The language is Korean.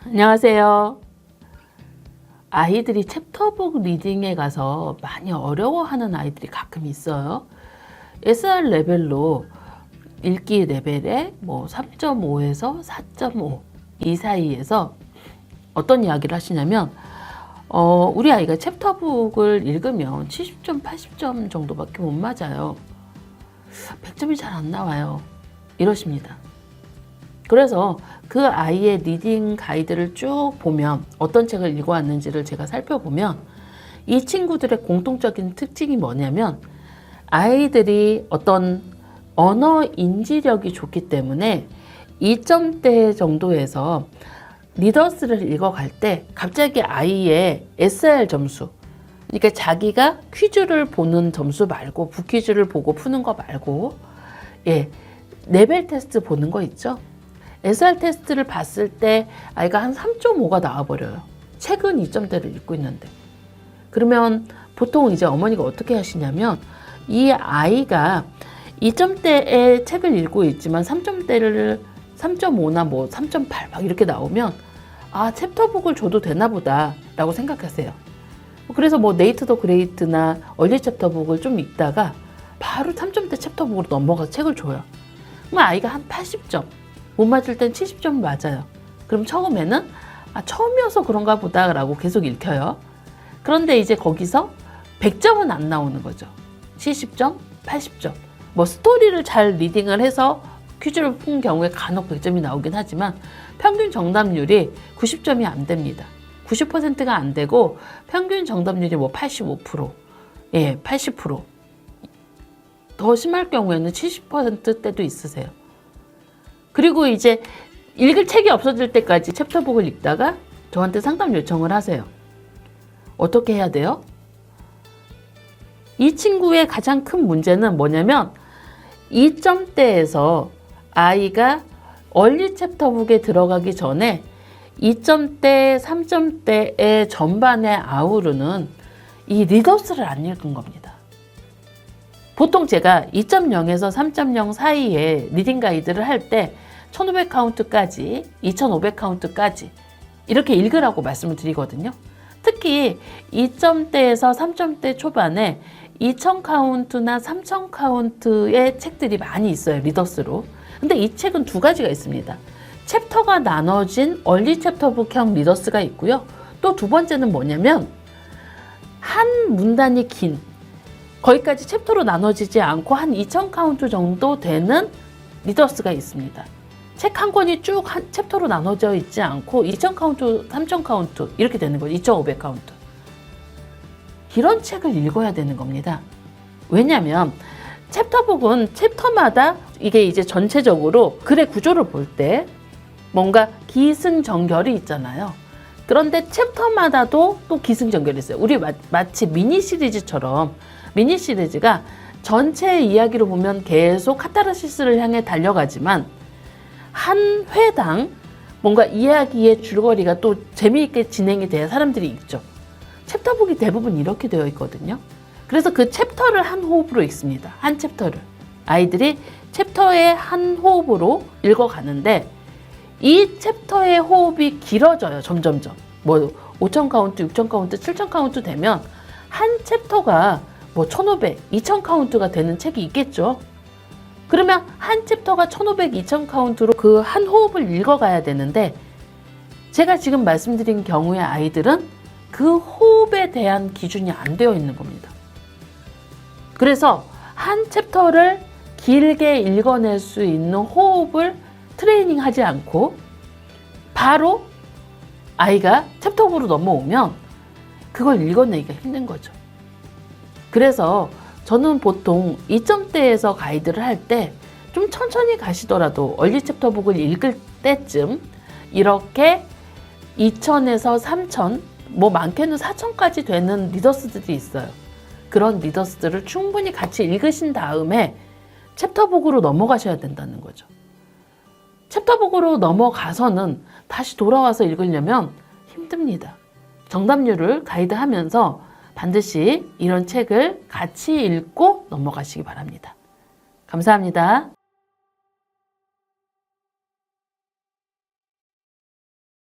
안녕하세요. 아이들이 챕터북 리딩에 가서 많이 어려워하는 아이들이 가끔 있어요. SR 레벨로 읽기 레벨에 3.5에서 4.5 이 사이에서 어떤 이야기를 하시냐면 우리 아이가 챕터북을 읽으면 70점, 80점 정도밖에 못 맞아요. 100점이 잘 안 나와요. 이러십니다. 그래서 그 아이의 리딩 가이드를 쭉 보면 어떤 책을 읽어왔는지를 제가 살펴보면 이 친구들의 공통적인 특징이 뭐냐면 아이들이 어떤 언어 인지력이 좋기 때문에 2점대 정도에서 리더스를 읽어갈 때 갑자기 아이의 SR 점수, 그러니까 자기가 퀴즈를 보는 점수 말고 북퀴즈를 보고 푸는 거 말고 레벨 테스트 보는 거 있죠. SR 테스트를 봤을 때 아이가 한 3.5가 나와버려요. 책은 2점대를 읽고 있는데. 그러면 보통 이제 어머니가 어떻게 하시냐면 이 아이가 2점대의 책을 읽고 있지만 3점대를 3.5나 3.8 막 이렇게 나오면 챕터북을 줘도 되나 보다 라고 생각하세요. 그래서 네이트 더 그레이트나 얼리 챕터북을 좀 읽다가 바로 3점대 챕터북으로 넘어가서 책을 줘요. 그럼 아이가 한 80점, 못 맞을 땐 70점 맞아요. 그럼 처음에는 처음이어서 그런가 보다 라고 계속 읽혀요. 그런데 이제 거기서 100점은 안 나오는 거죠. 70점, 80점. 스토리를 잘 리딩을 해서 퀴즈를 푼 경우에 간혹 100점이 나오긴 하지만 평균 정답률이 90점이 안 됩니다. 90%가 안 되고 평균 정답률이 85%, 80%. 더 심할 경우에는 70%대도 있으세요. 그리고 이제 읽을 책이 없어질 때까지 챕터북을 읽다가 저한테 상담 요청을 하세요. 어떻게 해야 돼요? 이 친구의 가장 큰 문제는 뭐냐면 2점대에서 아이가 얼리 챕터북에 들어가기 전에 2점대, 3점대의 전반에 아우르는 이 리더스를 안 읽은 겁니다. 보통 제가 2.0에서 3.0 사이에 리딩 가이드를 할 때 1500 카운트까지, 2500 카운트까지 이렇게 읽으라고 말씀을 드리거든요. 특히 2점대에서 3점대 초반에 2000 카운트나 3000 카운트의 책들이 많이 있어요. 리더스로. 근데 이 책은 두 가지가 있습니다. 챕터가 나눠진 얼리 챕터북형 리더스가 있고요. 또 두 번째는 뭐냐면 한 문단이 긴, 거기까지 챕터로 나눠지지 않고 한 2000 카운트 정도 되는 리더스가 있습니다. 책 한 권이 쭉 한 챕터로 나눠져 있지 않고 2000 카운트, 3000 카운트 이렇게 되는 거죠. 2500 카운트. 이런 책을 읽어야 되는 겁니다. 왜냐하면 챕터북은 챕터마다 이게 이제 전체적으로 글의 구조를 볼 때 뭔가 기승전결이 있잖아요. 그런데 챕터마다도 또 기승전결이 있어요. 우리 마치 미니 시리즈처럼 미니 시리즈가 전체 이야기로 보면 계속 카타르시스를 향해 달려가지만 한 회당 뭔가 이야기의 줄거리가 또 재미있게 진행이 돼야 사람들이 읽죠. 챕터북이 대부분 이렇게 되어 있거든요. 그래서 그 챕터를 한 호흡으로 읽습니다. 한 챕터를. 아이들이 챕터의 한 호흡으로 읽어가는데 이 챕터의 호흡이 길어져요. 점점점. 5000 카운트, 6000 카운트, 7000 카운트 되면 한 챕터가 1500, 2000 카운트가 되는 책이 있겠죠. 그러면 한 챕터가 1500, 2000 카운트로 그 한 호흡을 읽어가야 되는데 제가 지금 말씀드린 경우의 아이들은 그 호흡에 대한 기준이 안 되어 있는 겁니다. 그래서 한 챕터를 길게 읽어낼 수 있는 호흡을 트레이닝하지 않고 바로 아이가 챕터북으로 넘어오면 그걸 읽어내기가 힘든 거죠. 그래서 저는 보통 2점대에서 가이드를 할 때 좀 천천히 가시더라도 얼리 챕터북을 읽을 때쯤 이렇게 2000에서 3000, 많게는 4000까지 되는 리더스들이 있어요. 그런 리더스들을 충분히 같이 읽으신 다음에 챕터북으로 넘어가셔야 된다는 거죠. 챕터북으로 넘어가서는 다시 돌아와서 읽으려면 힘듭니다. 정답률을 가이드하면서 반드시 이런 책을 같이 읽고 넘어가시기 바랍니다. 감사합니다.